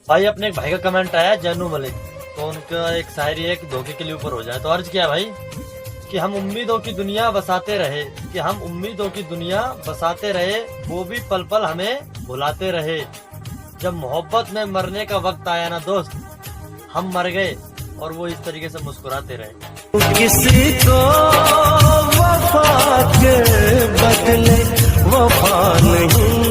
भाई अपने एक भाई का कमेंट आया जैनू मलिक, तो उनका एक शायरी है कि धोखे के लिए ऊपर हो जाए। तो अर्ज किया भाई कि हम उम्मीदों की दुनिया बसाते रहे, कि हम उम्मीदों की दुनिया बसाते रहे, वो भी पल पल हमें भुलाते रहे। जब मोहब्बत में मरने का वक्त आया ना दोस्त, हम मर गए और वो इस तरीके से मुस्कुराते रहे। किसी को वफा के बदले वफा नहीं